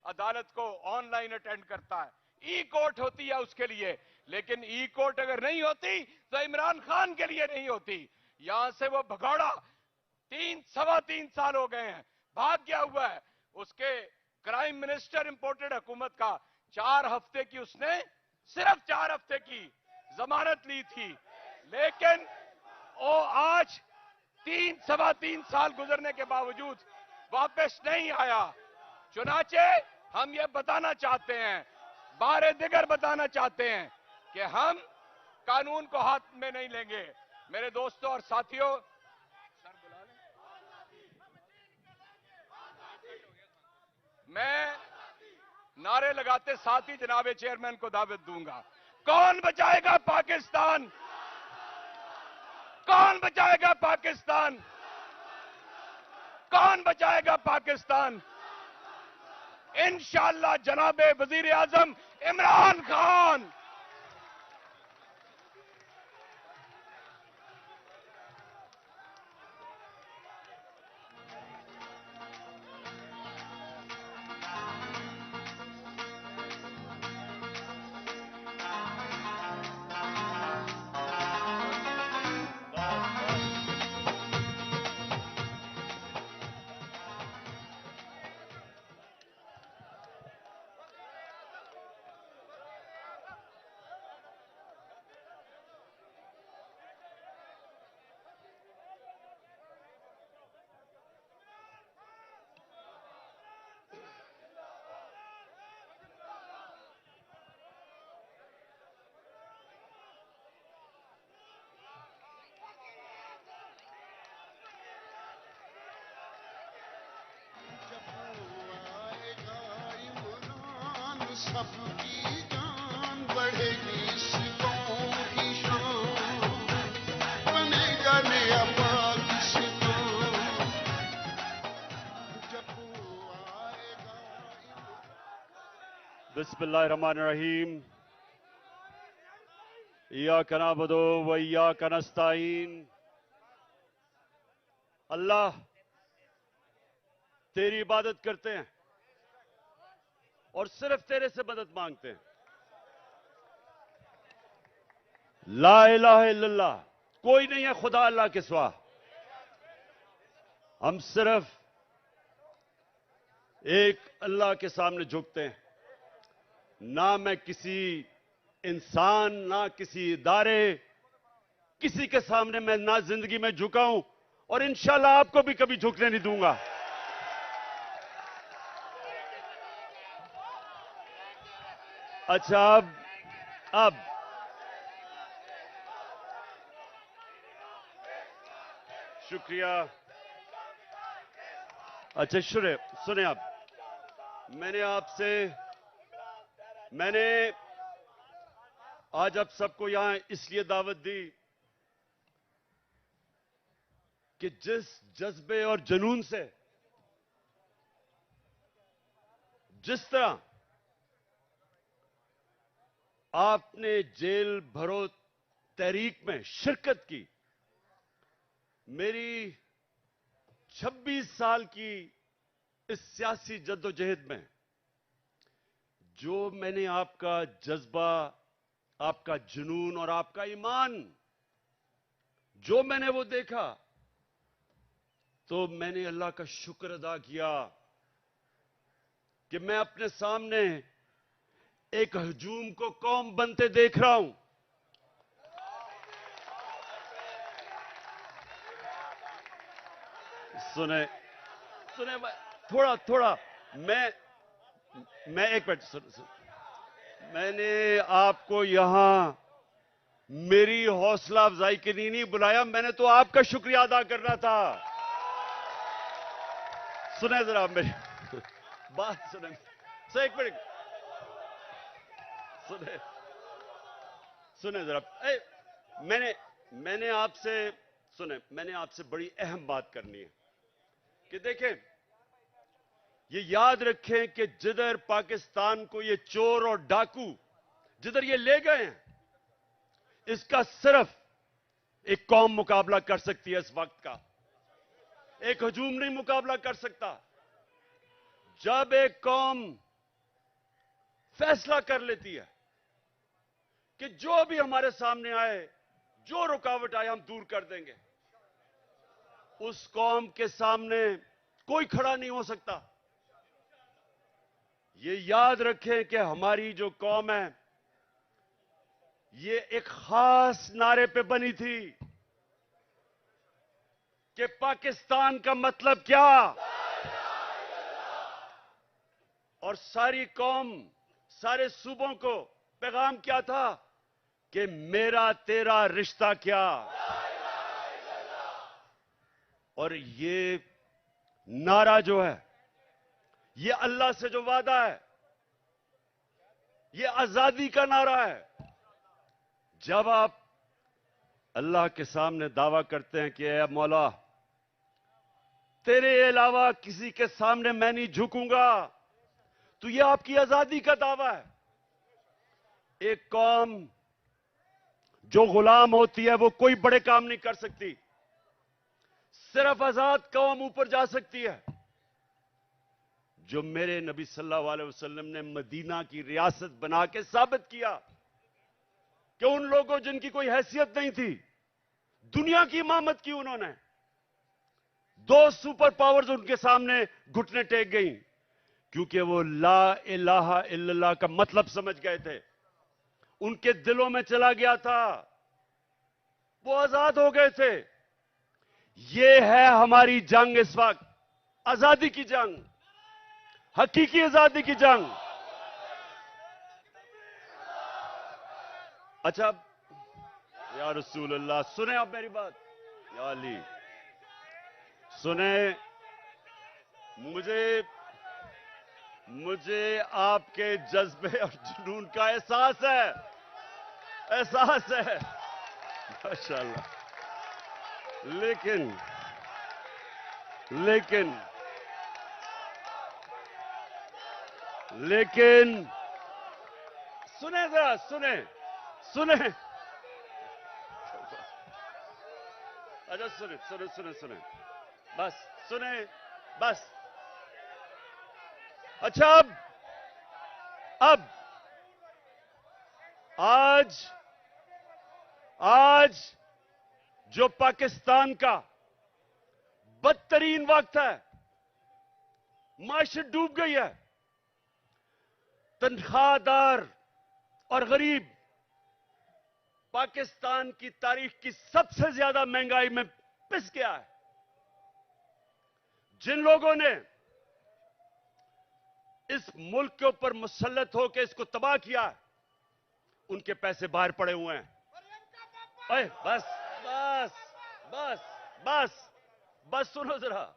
अदालत को online attend करता है, ई कोर्ट होती है उसके लिए, लेकिन ई कोर्ट अगर नहीं होती तो इमरान खान के लिए नहीं होती। यहां से वो भगौड़ा 3-3.25 साल हो गए हैं, भाग गया हुआ है। उसके क्राइम मिनिस्टर इंपोर्टेड हुकूमत का 4 हफ्ते की उसने सिर्फ 4 हफ्ते की जमानत ली थी, लेकिन वो आज 3-3.25 साल गुजरने के बावजूद वापस नहीं आया। चुनाचे हम ये बताना चाहते हैं, बारे दिगर बताना चाहते हैं कि हम कानून को हाथ में नहीं लेंगे। मेरे दोस्तों और साथियों, मैं नारे लगाते साथ ही जनाब चेयरमैन को दावत दूंगा। कौन बचाएगा पाकिस्तान? कौन बचाएगा पाकिस्तान? कौन बचाएगा पाकिस्तान? इंशाअल्लाह जनाबे वजीर आजम इमरान खान। सबकी जान बढ़ेगी, सिखों की शान बनेगा नया पाकिस्तान। जब आएगा बिस्मिल्लाहिर्रहमानिर्रहीम। इय्याका नअबुदु व इय्याका नस्तईन। अल्लाह तेरी इबादत करते हैं और सिर्फ तेरे से मदद मांगते हैं। ला इलाहा इल्लल्लाह, कोई नहीं है खुदा अल्लाह के सिवा। हम सिर्फ एक अल्लाह के सामने झुकते हैं। ना मैं किसी इंसान, ना किसी इदारे, किसी के सामने मैं ना जिंदगी में झुका हूं और इंशाल्लाह आपको भी कभी झुकने नहीं दूंगा। अच्छा, अब शुक्रिया। अच्छा सुने आप, मैंने आज आप सबको यहां इसलिए दावत दी कि जिस जज्बे और जुनून से, जिस तरह आपने जेल भरो तहरीक में शिरकत की, मेरी 26 साल की इस सियासी जद्दोजहद में जो मैंने आपका जज्बा, आपका जुनून और आपका ईमान जो मैंने वो देखा, तो मैंने अल्लाह का शुक्र अदा किया कि मैं अपने सामने एक हजूम को कौम बनते देख रहा हूं। सुने थोड़ा मैं एक मिनट मैंने आपको यहां मेरी हौसला अफजाई के लिए नहीं बुलाया, मैंने तो आपका शुक्रिया अदा करना था। सुने जरा मेरी बात, सुने एक मिनट, सुने जरा। मैंने आपसे बड़ी अहम बात करनी है कि देखें, ये याद रखें कि जिधर पाकिस्तान को ये चोर और डाकू जिधर ये ले गए हैं, इसका सिर्फ एक कौम मुकाबला कर सकती है। इस वक्त का एक हजूम नहीं मुकाबला कर सकता। जब एक कौम फैसला कर लेती है कि जो भी हमारे सामने आए, जो रुकावट आए, हम दूर कर देंगे। उस कौम के सामने कोई खड़ा नहीं हो सकता। ये याद रखें कि हमारी जो कौम है, ये एक खास नारे पे बनी थी कि पाकिस्तान का मतलब क्या, और सारी कौम, सारे सूबों को पैगाम क्या था कि मेरा तेरा रिश्ता क्या। और ये नारा जो है, ये अल्लाह से जो वादा है, ये आजादी का नारा है। जब आप अल्लाह के सामने दावा करते हैं कि ऐ मौला, तेरे अलावा किसी के सामने मैं नहीं झुकूंगा, तो ये आपकी आजादी का दावा है। एक कौम जो गुलाम होती है वो कोई बड़े काम नहीं कर सकती, सिर्फ आजाद कौम ऊपर जा सकती है। जो मेरे नबी सल्लल्लाहु अलैहि वसल्लम ने मदीना की रियासत बना के साबित किया कि उन लोगों जिनकी कोई हैसियत नहीं थी, दुनिया की इमामत की उन्होंने। 2 सुपर पावर्स उनके सामने घुटने टेक गई, क्योंकि वो ला इलाहा इल्लल्लाह का मतलब समझ गए थे, उनके दिलों में चला गया था, वो आजाद हो गए थे। ये है हमारी जंग इस वक्त, आजादी की जंग, हकीकी आजादी की जंग। अच्छा, या रसूल अल्लाह, सुने आप मेरी बात, या अली सुने। मुझे आपके जज्बे और जुनून का एहसास है, एहसास है, माशाअल्लाह। लेकिन सुने जरा, सुने। अच्छा सुने, बस सुने, बस। अच्छा, अब आज जो पाकिस्तान का बदतरीन वक्त है, माशत डूब गई है, तनख्वाहदार और गरीब पाकिस्तान की तारीख की सबसे ज्यादा महंगाई में पिस गया है। जिन लोगों ने इस मुल्क के ऊपर मुसल्लत होकर इसको तबाह किया, उनके पैसे बाहर पड़े हुए हैं। अरे बस सुनो जरा,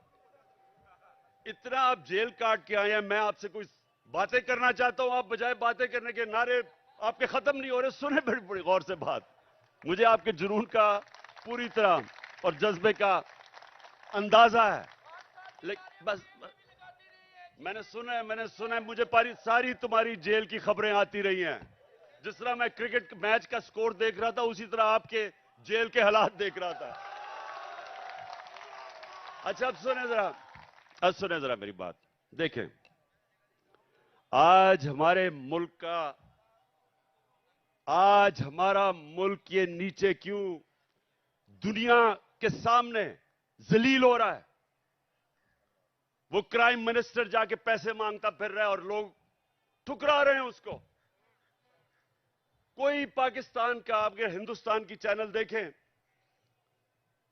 इतना आप जेल काट के आए हैं, मैं आपसे कुछ बातें करना चाहता हूं, आप बजाय बातें करने के नारे आपके खत्म नहीं हो रहे। सुने बड़ी गौर से बात, मुझे आपके जुनून का पूरी तरह और जज्बे का अंदाजा है, लेकिन बस मैंने सुना, मुझे सारी तुम्हारी जेल की खबरें आती रही हैं। जिस तरह मैं क्रिकेट मैच का स्कोर देख रहा था, उसी तरह आपके जेल के हालात देख रहा था। अच्छा, अब सुने जरा मेरी बात। देखें, आज हमारा मुल्क ये नीचे क्यों दुनिया के सामने जलील हो रहा है। वो क्राइम मिनिस्टर जाके पैसे मांगता फिर रहा है और लोग ठुकरा रहे हैं उसको। कोई पाकिस्तान का, आप अगर हिंदुस्तान की चैनल देखें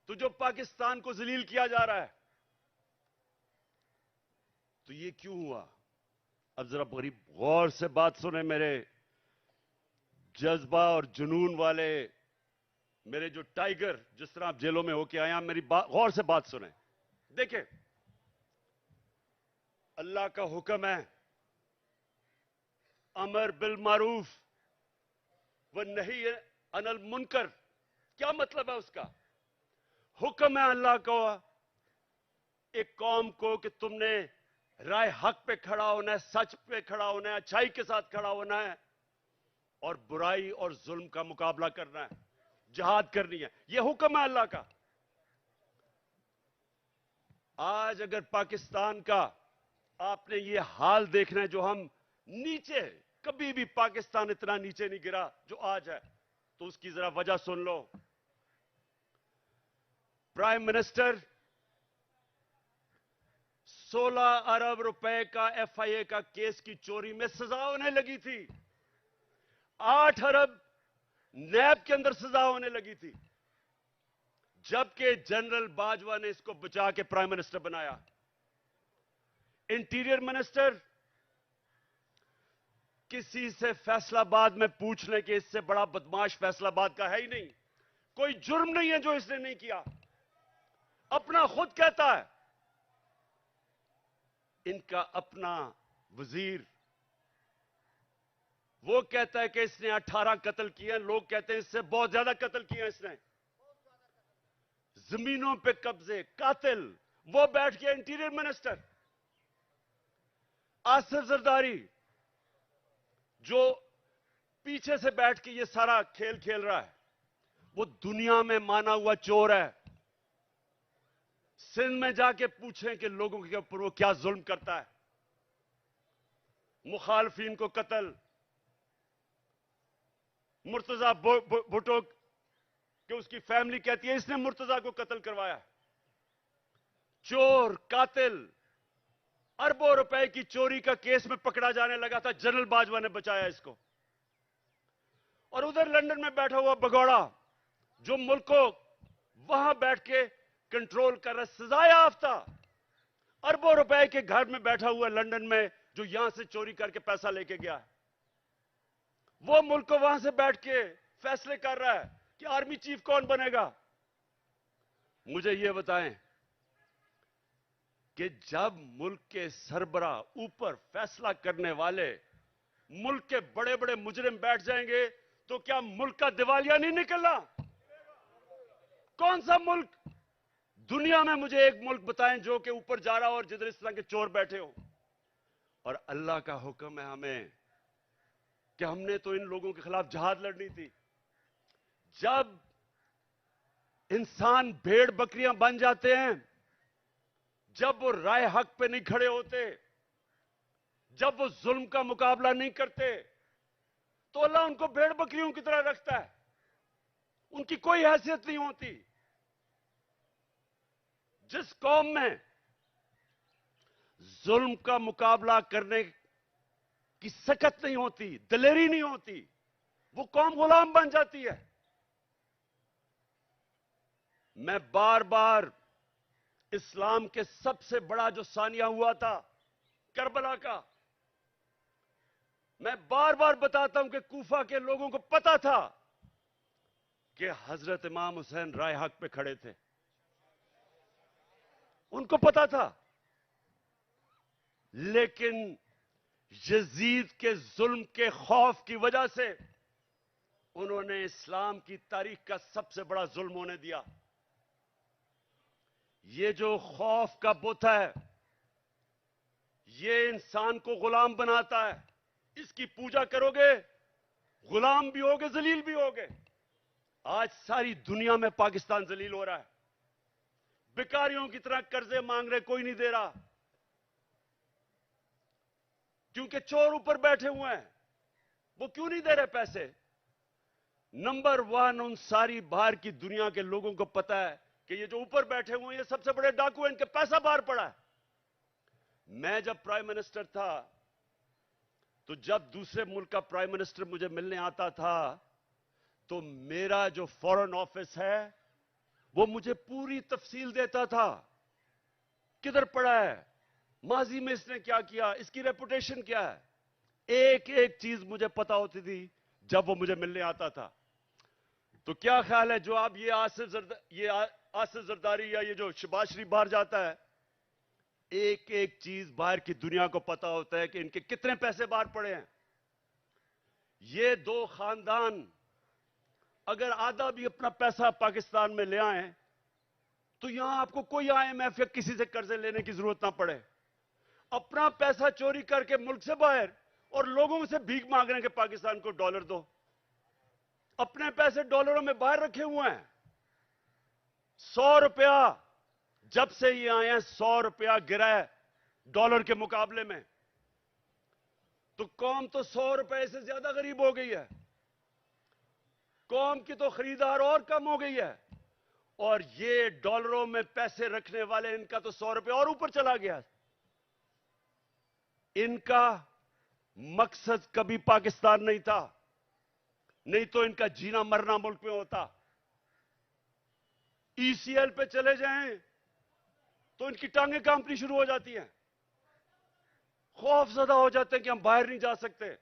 तो जो पाकिस्तान को जलील किया जा रहा है, तो ये क्यों हुआ? अब जरा बड़ी गौर से बात सुने, मेरे जज्बा और जुनून वाले, मेरे जो टाइगर, जिस तरह आप जेलों में होके आए हैं, मेरी गौर से बात सुने। देखें, अल्लाह का हुक्म है, अमर बिल मारूफ व नही अनिल मुनकर। क्या मतलब है उसका? हुक्म है अल्लाह को एक कौम को कि तुमने राय हक पे खड़ा होना है, सच पे खड़ा होना है, अच्छाई के साथ खड़ा होना है और बुराई और जुल्म का मुकाबला करना है, जिहाद करनी है। यह हुक्म है अल्लाह का। आज अगर पाकिस्तान का आपने ये हाल देखना है, जो हम नीचे कभी भी पाकिस्तान इतना नीचे नहीं गिरा जो आज है। तो उसकी जरा वजह सुन लो। प्राइम मिनिस्टर 16 अरब रुपए का एफआईए का केस की चोरी में सजा होने लगी थी। 8 अरब नैब के अंदर सजा होने लगी थी, जबकि जनरल बाजवा ने इसको बचा के प्राइम मिनिस्टर बनाया। इंटीरियर मिनिस्टर किसी से फैसलाबाद में पूछ लें कि इससे बड़ा बदमाश फैसलाबाद का है ही नहीं। कोई जुर्म नहीं है जो इसने नहीं किया। अपना खुद कहता है। इनका अपना वजीर वो कहता है कि इसने 18 कत्ल किए हैं। लोग कहते हैं इससे बहुत ज्यादा कत्ल किए हैं इसने। जमीनों पे कब्जे, कातिल। वो बैठ गया इंटीरियर मिनिस्टर। आसिफ जरदारी जो पीछे से बैठ के ये सारा खेल खेल रहा है, वो दुनिया में माना हुआ चोर है। सिंध में जाके पूछें कि लोगों के ऊपर वो क्या जुल्म करता है। मुखालफिन को कत्ल, मुर्तजा भुट्टो कि उसकी फैमिली कहती है इसने मुर्तजा को कत्ल करवाया। चोर, कातिल, अरबों रुपए की चोरी का केस में पकड़ा जाने लगा था। जनरल बाजवा ने बचाया इसको। और उधर लंदन में बैठा हुआ भगौड़ा जो मुल्क को वहां बैठ के कंट्रोल कर रहा, सजाया याफ्ता, अरबों रुपए के घर में बैठा हुआ लंदन में, जो यहां से चोरी करके पैसा लेके गया है। वो मुल्क को वहां से बैठ के फैसले कर रहा है कि आर्मी चीफ कौन बनेगा। मुझे यह बताएं कि जब मुल्क के सरबरा ऊपर फैसला करने वाले मुल्क के बड़े बड़े मुजरिम बैठ जाएंगे तो क्या मुल्क का दिवालिया नहीं निकलना? कौन सा मुल्क दुनिया में, मुझे एक मुल्क बताएं जो कि ऊपर जा रहा हो और जिधर इस तरह के चोर बैठे हो। और अल्लाह का हुक्म है हमें कि हमने तो इन लोगों के खिलाफ जहाद लड़नी थी। जब इंसान भेड़ बकरियां बन जाते हैं, जब वो राय हक पे नहीं खड़े होते, जब वो जुल्म का मुकाबला नहीं करते, तो अल्लाह उनको भेड़ बकरियों की तरह रखता है। उनकी कोई हैसियत नहीं होती। जिस कौम में जुल्म का मुकाबला करने की सकत नहीं होती, दिलेरी नहीं होती, वो कौम गुलाम बन जाती है। मैं बार बार इस्लाम के सबसे बड़ा जो सानिया हुआ था करबला का, मैं बार बार बताता हूं कि कूफा के लोगों को पता था कि हजरत इमाम हुसैन राय हक पे खड़े थे। उनको पता था, लेकिन यजीद के जुल्म के खौफ की वजह से उन्होंने इस्लाम की तारीख का सबसे बड़ा जुल्म होने दिया। ये जो खौफ का बुत है, ये इंसान को गुलाम बनाता है। इसकी पूजा करोगे, गुलाम भी होगे, जलील भी होगे। आज सारी दुनिया में पाकिस्तान जलील हो रहा है। भिखारियों की तरह कर्जे मांग रहे, कोई नहीं दे रहा, क्योंकि चोर ऊपर बैठे हुए हैं। वो क्यों नहीं दे रहे पैसे? नंबर 1 उन सारी बाहर की दुनिया के लोगों को पता है कि ये जो ऊपर बैठे हुए हैं ये सबसे बड़े डाकू हैं, इनके पैसा बाहर पड़ा है। मैं जब प्राइम मिनिस्टर था, तो जब दूसरे मुल्क का प्राइम मिनिस्टर मुझे मिलने आता था, तो मेरा जो फॉरेन ऑफिस है वो मुझे पूरी तफसील देता था। किधर पड़ा है, माजी में इसने क्या किया, इसकी रेपुटेशन क्या है, एक एक चीज मुझे पता होती थी जब वो मुझे मिलने आता था। तो क्या ख्याल है, जो आप ये आसिफ जरदारी या ये जो शहबाज शरीफ बाहर जाता है, एक एक चीज बाहर की दुनिया को पता होता है कि इनके कितने पैसे बाहर पड़े हैं। ये दो खानदान अगर आधा भी अपना पैसा पाकिस्तान में ले आए तो यहां आपको कोई आईएमएफ या किसी से कर्जे लेने की जरूरत ना पड़े। अपना पैसा चोरी करके मुल्क से बाहर और लोगों से भीख मांग रहे हैं कि पाकिस्तान को डॉलर दो। अपने पैसे डॉलरों में बाहर रखे हुए हैं। 100 रुपया जब से ये आए हैं, 100 रुपया गिरा है डॉलर के मुकाबले में। तो कौम तो 100 रुपए से ज्यादा गरीब हो गई है। कौम की तो खरीदार और कम हो गई है। और ये डॉलरों में पैसे रखने वाले, इनका तो 100 रुपए और ऊपर चला गया। इनका मकसद कभी पाकिस्तान नहीं था, नहीं तो इनका जीना मरना मुल्क में होता। ईसीएल पे चले जाएं तो इनकी टांगें कांपनी शुरू हो जाती हैं, खौफजदा हो जाते हैं कि हम बाहर नहीं जा सकते।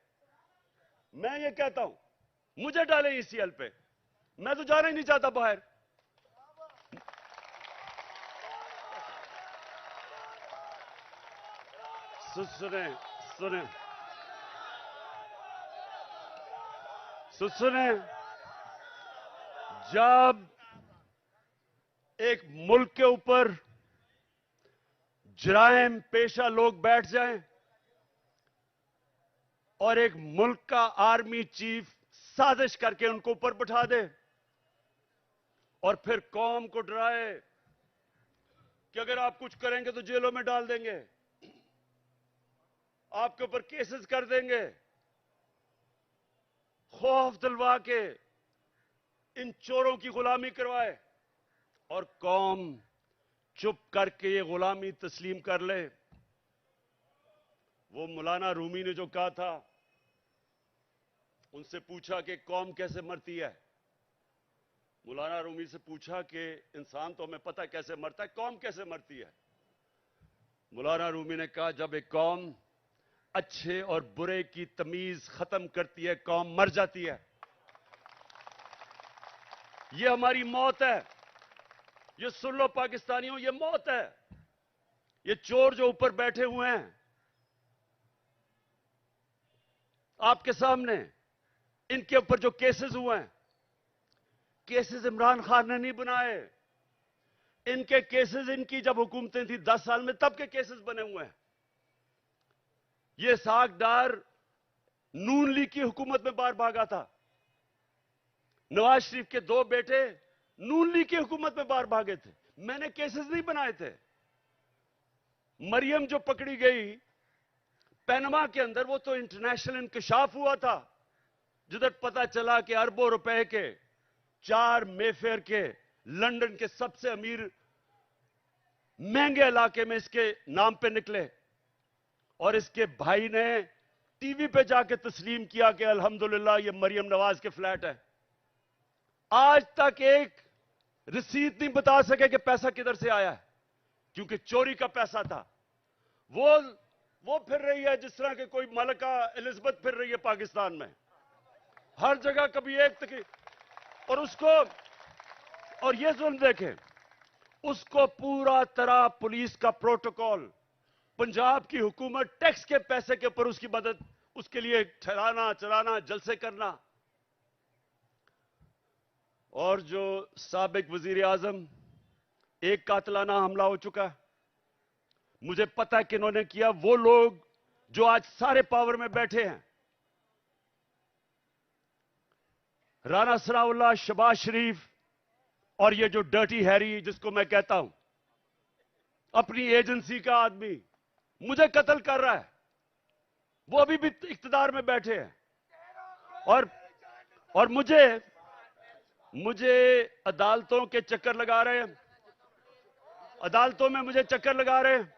मैं ये कहता हूं, मुझे डालें ईसीएल पे, मैं तो जाना ही नहीं चाहता बाहर। सुने सुने सुने, जब एक मुल्क के ऊपर जराइम पेशा लोग बैठ जाएं और एक मुल्क का आर्मी चीफ साजिश करके उनको ऊपर बैठा दे और फिर कौम को डराए कि अगर आप कुछ करेंगे तो जेलों में डाल देंगे, आपके ऊपर केसेस कर देंगे, खौफ दिलवा के इन चोरों की गुलामी करवाए और कौम चुप करके ये गुलामी तस्लीम कर ले। वो मौलाना रूमी ने जो कहा था, उनसे पूछा कि कौम कैसे मरती है। मौलाना रूमी से पूछा कि इंसान तो हमें पता है कैसे मरता है, कौम कैसे मरती है। मौलाना रूमी ने कहा, जब एक कौम अच्छे और बुरे की तमीज खत्म करती है, कौम मर जाती है। ये हमारी मौत है, ये सुन लो पाकिस्तानियों, ये मौत है। ये चोर जो ऊपर बैठे हुए हैं आपके सामने, इनके ऊपर जो केसेस हुए हैं, केसेस इमरान खान ने नहीं बनाए। इनके केसेस, इनकी जब हुकूमतें थी 10 साल में, तब के केसेस बने हुए हैं। ये सागदार नून लीग की हुकूमत में बाहर भागा था। नवाज शरीफ के 2 बेटे नून लीग की हुकूमत में बाहर भागे थे। मैंने केसेस नहीं बनाए थे। मरियम जो पकड़ी गई पैनमा के अंदर, वो तो इंटरनेशनल इंकशाफ हुआ था, जिधर पता चला कि अरबों रुपए के 4 मेफेयर के लंदन के सबसे अमीर महंगे इलाके में इसके नाम पे निकले और इसके भाई ने टीवी पे जाके तस्लीम किया कि अल्हम्दुलिल्लाह ये मरियम नवाज के फ्लैट है। आज तक एक रसीद नहीं बता सके कि पैसा किधर से आया है, क्योंकि चोरी का पैसा था। वो फिर रही है जिस तरह के कोई मलका एलिजाबेथ फिर रही है पाकिस्तान में, हर जगह कभी एक तक। और उसको, और ये जुल्म देखें, उसको पूरा तरह पुलिस का प्रोटोकॉल, पंजाब की हुकूमत टैक्स के पैसे के ऊपर उसकी मदद, उसके लिए ठहराना चलाना, जलसे करना। और जो साबिक वजीर आजम, एक कातलाना हमला हो चुका है, मुझे पता है कि इन्होंने किया। वो लोग जो आज सारे पावर में बैठे हैं, राना सनाउल्लाह, शहबाज शरीफ और ये जो डर्टी हैरी जिसको मैं कहता हूं, अपनी एजेंसी का आदमी मुझे कत्ल कर रहा है। वो अभी भी इख्तिदार में बैठे हैं और मुझे अदालतों के चक्कर लगा रहे हैं, अदालतों में मुझे चक्कर लगा रहे हैं।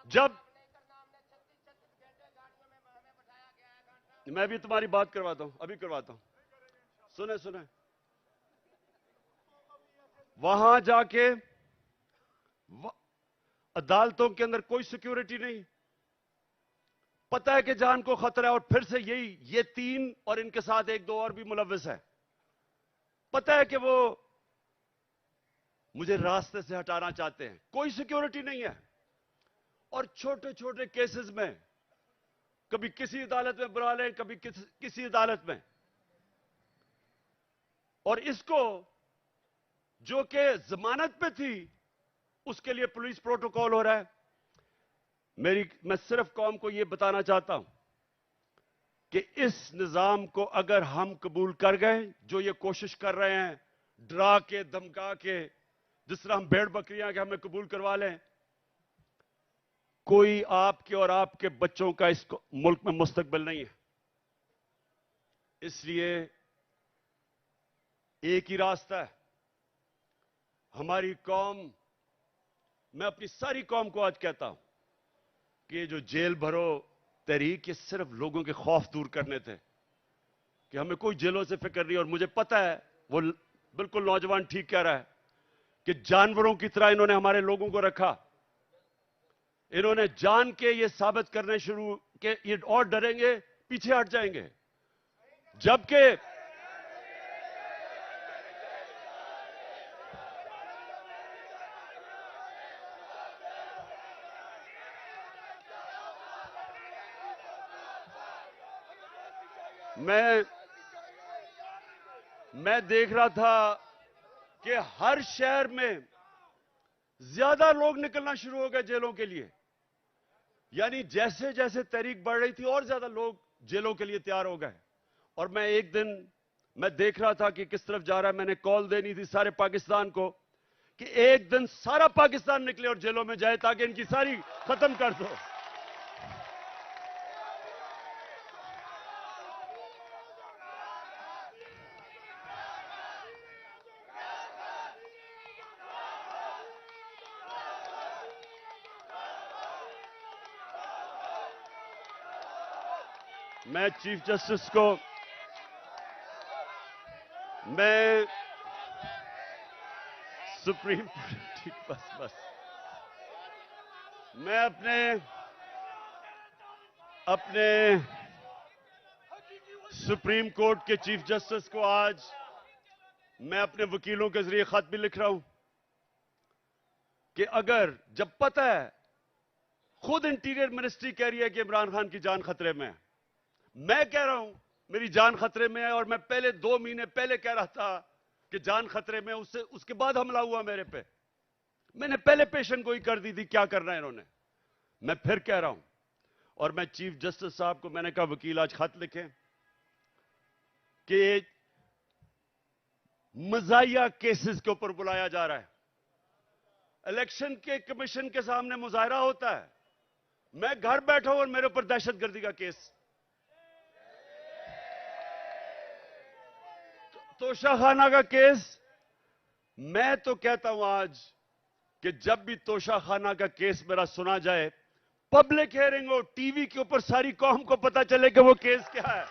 जब मैं भी तुम्हारी बात करवाता हूं, अभी करवाता हूं, सुने। वहां जाके अदालतों के अंदर कोई सिक्योरिटी नहीं, पता है कि जान को खतरा है। और फिर से ये 3 और इनके साथ 1-2 और भी मुलव्विस है, पता है कि वो मुझे रास्ते से हटाना चाहते हैं, कोई सिक्योरिटी नहीं है। और छोटे छोटे केसेस में कभी किसी अदालत में बुला लें, कभी किसी अदालत में। और इसको जो कि जमानत पे थी, उसके लिए पुलिस प्रोटोकॉल हो रहा है। मैं सिर्फ कौम को यह बताना चाहता हूं कि इस निजाम को अगर हम कबूल कर गए, जो ये कोशिश कर रहे हैं डरा के धमका के, जिस तरह हम भेड़ बकरियां के हमें कबूल करवा लें, कोई आपके और आपके बच्चों का इस मुल्क में मुस्तकबिल नहीं है। इसलिए एक ही रास्ता है। हमारी कौम, मैं अपनी सारी कौम को आज कहता हूं कि ये जो जेल भरो तहरीक, ये सिर्फ लोगों के खौफ दूर करने थे कि हमें कोई जेलों से फिक्र नहीं। और मुझे पता है, वो बिल्कुल नौजवान ठीक कह रहा है कि जानवरों की तरह इन्होंने हमारे लोगों को रखा। इन्होंने जान के ये साबित करने शुरू कि ये और डरेंगे, पीछे हट जाएंगे। जबकि मैं देख रहा था कि हर शहर में ज्यादा लोग निकलना शुरू हो गए जेलों के लिए। यानी जैसे जैसे तहरीक बढ़ रही थी और ज्यादा लोग जेलों के लिए तैयार हो गए। और मैं एक दिन मैं देख रहा था कि किस तरफ जा रहा है। मैंने कॉल देनी थी सारे पाकिस्तान को कि एक दिन सारा पाकिस्तान निकले और जेलों में जाए ताकि इनकी सारी खत्म कर दो। मैं चीफ जस्टिस को, मैं सुप्रीम, ठीक, बस मैं अपने सुप्रीम कोर्ट के चीफ जस्टिस को आज मैं अपने वकीलों के जरिए खत भी लिख रहा हूं कि अगर, जब पता है, खुद इंटीरियर मिनिस्ट्री कह रही है कि इमरान खान की जान खतरे में है, मैं कह रहा हूं मेरी जान खतरे में है, और मैं पहले 2 महीने पहले कह रहा था कि जान खतरे में, उसके बाद हमला हुआ मेरे पे। मैंने पहले पेशन गोई कर दी थी क्या करना है इन्होंने। मैं फिर कह रहा हूं, और मैं चीफ जस्टिस साहब को मैंने कहा वकील आज खत लिखें कि मजाहिया केसेस के ऊपर बुलाया जा रहा है। इलेक्शन के कमीशन के सामने मुजाहरा होता है, मैं घर बैठा हूं और मेरे ऊपर दहशतगर्दी का केस। तोशाखाना का केस, मैं तो कहता हूं आज कि जब भी तोशाखाना का केस मेरा सुना जाए, पब्लिक हियरिंग हो, टीवी के ऊपर सारी कौम को पता चले कि वो केस क्या है।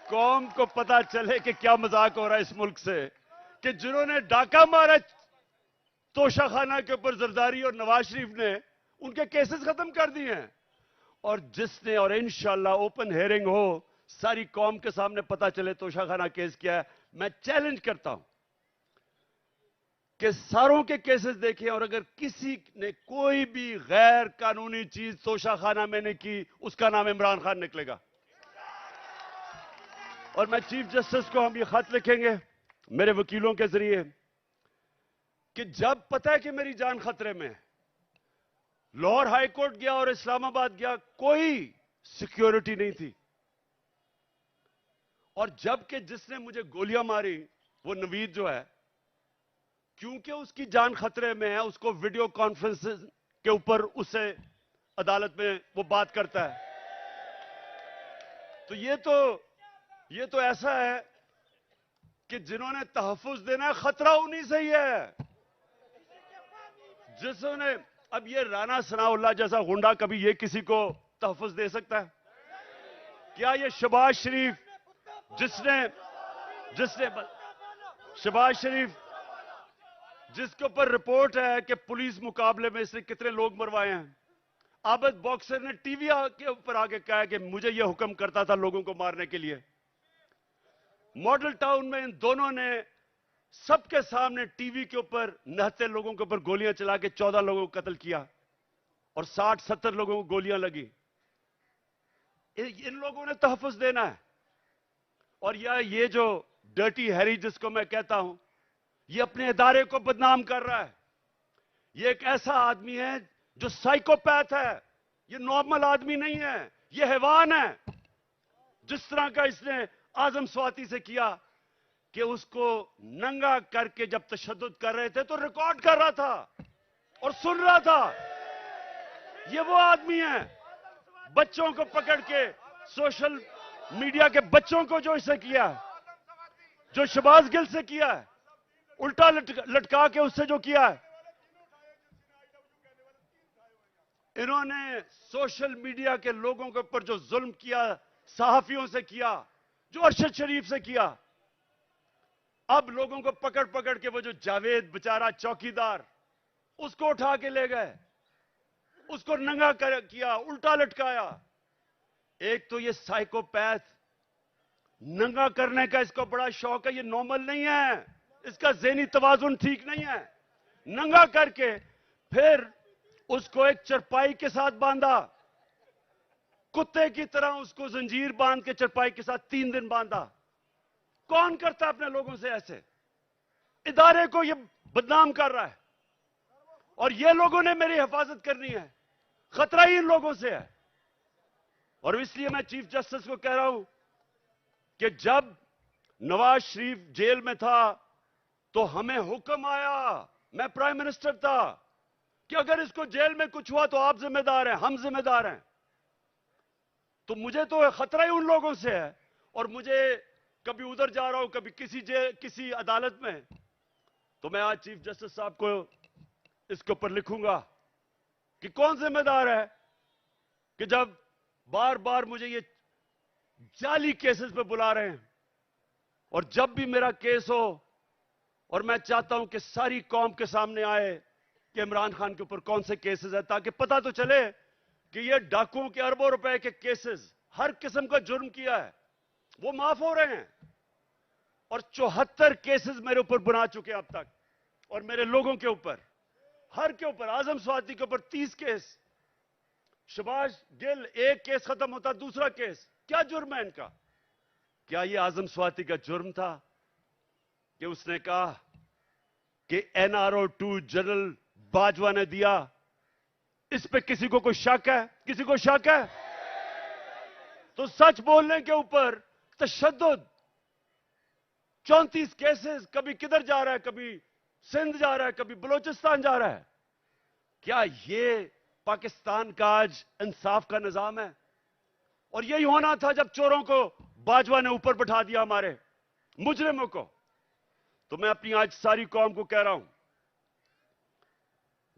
कौम को पता चले कि क्या मजाक हो रहा है इस मुल्क से, कि जिन्होंने डाका मारा तोशाखाना के ऊपर जरदारी और नवाज शरीफ ने, उनके केसेस खत्म कर दिए हैं। और जिसने, और इंशाल्लाह ओपन हियरिंग हो, सारी कौम के सामने पता चले तोशाखाना केस क्या है। मैं चैलेंज करता हूं कि सारों के केसेस देखें, और अगर किसी ने कोई भी गैर कानूनी चीज तोशाखाना में नहीं की, उसका नाम इमरान खान निकलेगा। और मैं चीफ जस्टिस को हम ये खत लिखेंगे मेरे वकीलों के जरिए कि जब पता है कि मेरी जान खतरे में है, लाहौर हाई कोर्ट गया और इस्लामाबाद गया, कोई सिक्योरिटी नहीं थी। और जबकि जिसने मुझे गोलियां मारी वो नवीद जो है, क्योंकि उसकी जान खतरे में है, उसको वीडियो कॉन्फ्रेंस के ऊपर उससे अदालत में वो बात करता है। तो ये तो ऐसा है कि जिन्होंने तहफ्फुज देना है, खतरा उन्हीं से ही है। जिसने, अब ये राना सनाउल्लाह जैसा गुंडा कभी ये किसी को तहफ्फुज दे सकता है क्या? ये शहबाज शरीफ जिसने शहबाज शरीफ जिसके ऊपर रिपोर्ट है कि पुलिस मुकाबले में इसने कितने लोग मरवाए हैं, आबद बॉक्सर ने टीवी के ऊपर आके कहा है कि मुझे यह हुक्म करता था लोगों को मारने के लिए। मॉडल टाउन में इन दोनों ने सबके सामने टीवी के ऊपर नहते लोगों के ऊपर गोलियां चला के 14 लोगों को कत्ल किया और 60-70 लोगों को गोलियां लगी। इन लोगों ने तहफ्फुज देना है। और ये जो डर्टी हैरी जिसको मैं कहता हूं, ये अपने इदारे को बदनाम कर रहा है। ये एक ऐसा आदमी है जो साइकोपैथ है, ये नॉर्मल आदमी नहीं है, ये हैवान है। जिस तरह का इसने आजम स्वाति से किया कि उसको नंगा करके जब तशद्दुद कर रहे थे तो रिकॉर्ड कर रहा था। और सुन रहा था। ये वो आदमी है, बच्चों को पकड़ के, सोशल मीडिया के बच्चों को जो इसे किया है, जो शहबाज गिल से किया है, उल्टा लटका के उससे जो किया है। इन्होंने सोशल मीडिया के लोगों के ऊपर जो जुल्म किया, सहाफियों से किया, जो अरशद शरीफ से किया, अब लोगों को पकड़ पकड़ के वो जो जावेद बेचारा चौकीदार, उसको उठा के ले गए, उसको नंगा किया, उल्टा लटकाया। एक तो ये साइकोपैथ, नंगा करने का इसको बड़ा शौक है, ये नॉर्मल नहीं है, इसका ज़हनी तवाजुन ठीक नहीं है। नंगा करके फिर उसको एक चरपाई के साथ बांधा, कुत्ते की तरह उसको जंजीर बांध के चरपाई के साथ 3 दिन बांधा। कौन करता है अपने लोगों से ऐसे? इदारे को ये बदनाम कर रहा है, और ये लोगों ने मेरी हिफाजत करनी है। खतरा ही इन लोगों से है। और इसलिए मैं चीफ जस्टिस को कह रहा हूं कि जब नवाज शरीफ जेल में था तो हमें हुक्म आया, मैं प्राइम मिनिस्टर था, कि अगर इसको जेल में कुछ हुआ तो आप जिम्मेदार हैं, हम जिम्मेदार हैं। तो मुझे तो खतरा ही उन लोगों से है। और मुझे कभी उधर जा रहा हूं, कभी किसी अदालत में, तो मैं आज चीफ जस्टिस साहब को इसके ऊपर लिखूंगा कि कौन जिम्मेदार है कि जब बार बार मुझे ये जाली केसेस पे बुला रहे हैं। और जब भी मेरा केस हो, और मैं चाहता हूं कि सारी कौम के सामने आए कि इमरान खान के ऊपर कौन से केसेस है, ताकि पता तो चले कि ये डाकुओं के अरबों रुपए के केसेस, हर किस्म का जुर्म किया है, वो माफ हो रहे हैं। और 74 केसेस मेरे ऊपर बना चुके हैं अब तक, और मेरे लोगों के ऊपर, हर के ऊपर, आजम स्वाति के ऊपर 30 केस, शहबाज गिल एक केस खत्म होता दूसरा केस। क्या जुर्म है इनका? क्या ये आजम स्वाति का जुर्म था कि उसने कहा कि NRO 2 जनरल बाजवा ने दिया? इस पे किसी को कोई शक है? किसी को शक है? तो सच बोलने के ऊपर तशद्दुद, 34 केसेस, कभी किधर जा रहा है, कभी सिंध जा रहा है, कभी बलोचिस्तान जा रहा है। क्या ये पाकिस्तान का आज इंसाफ का निजाम है? और यही होना था जब चोरों को बाजवा ने ऊपर बैठा दिया, हमारे मुजरिमों को। तो मैं अपनी आज सारी कौम को कह रहा हूं,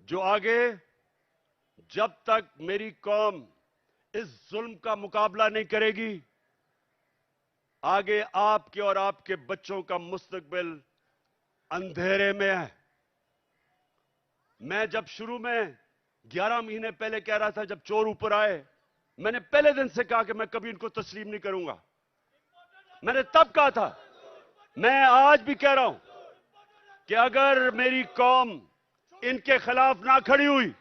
जो आगे, जब तक मेरी कौम इस जुल्म का मुकाबला नहीं करेगी, आगे आपके और आपके बच्चों का मुस्तकबिल अंधेरे में है। मैं जब शुरू में 11 महीने पहले कह रहा था, जब चोर ऊपर आए, मैंने पहले दिन से कहा कि मैं कभी इनको तस्लीम नहीं करूंगा। मैंने तब कहा था, मैं आज भी कह रहा हूं कि अगर मेरी कौम इनके खिलाफ ना खड़ी हुई,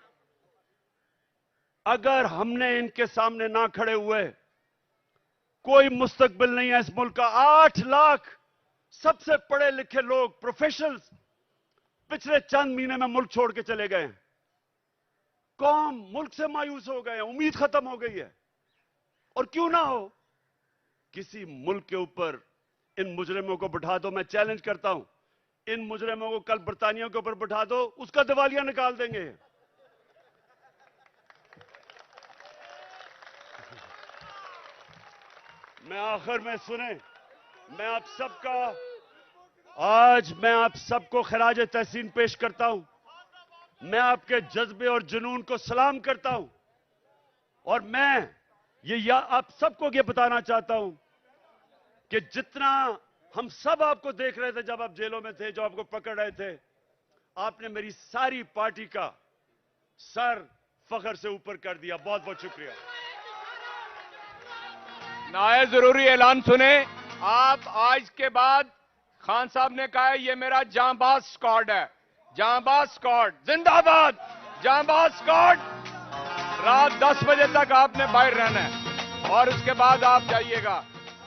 अगर हमने इनके सामने ना खड़े हुए, कोई मुस्तकबिल नहीं है इस मुल्क का। 8 लाख सबसे पढ़े लिखे लोग, प्रोफेशनल्स, पिछले चंद महीने में मुल्क छोड़ के चले गए हैं। कौम मुल्क से मायूस हो गए हैं, उम्मीद खत्म हो गई है। और क्यों ना हो, किसी मुल्क के ऊपर इन मुजरिमों को बिठा दो। मैं चैलेंज करता हूं, इन मुजरिमों को कल बरतानिया के ऊपर बिठा दो, उसका दिवालिया निकाल देंगे। मैं आखिर में सुने, मैं आप सबको खराज तहसीन पेश करता हूं। मैं आपके जज्बे और जुनून को सलाम करता हूं। और मैं आप सबको ये बताना चाहता हूं कि जितना हम सब आपको देख रहे थे जब आप जेलों में थे, जो आपको पकड़ रहे थे, आपने मेरी सारी पार्टी का सर फख्र से ऊपर कर दिया। बहुत बहुत शुक्रिया। नाए जरूरी ऐलान सुने। आप आज के बाद, खान साहब ने कहा है ये मेरा जांबाज स्क्वाड है, जांबाज स्क्वाड जिंदाबाद, जांबाज स्क्वाड। रात 10 बजे तक आपने बाहर रहना है और उसके बाद आप जाइएगा,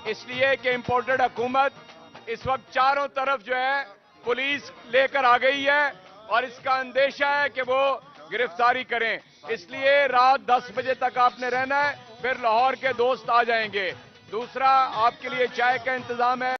इसलिए कि इंपोर्टेड हुकूमत इस वक्त चारों तरफ जो है पुलिस लेकर आ गई है और इसका अंदेशा है कि वो गिरफ्तारी करें। इसलिए रात 10 बजे तक आपने रहना है, फिर लाहौर के दोस्त आ जाएंगे। दूसरा, आपके लिए चाय का इंतजाम है।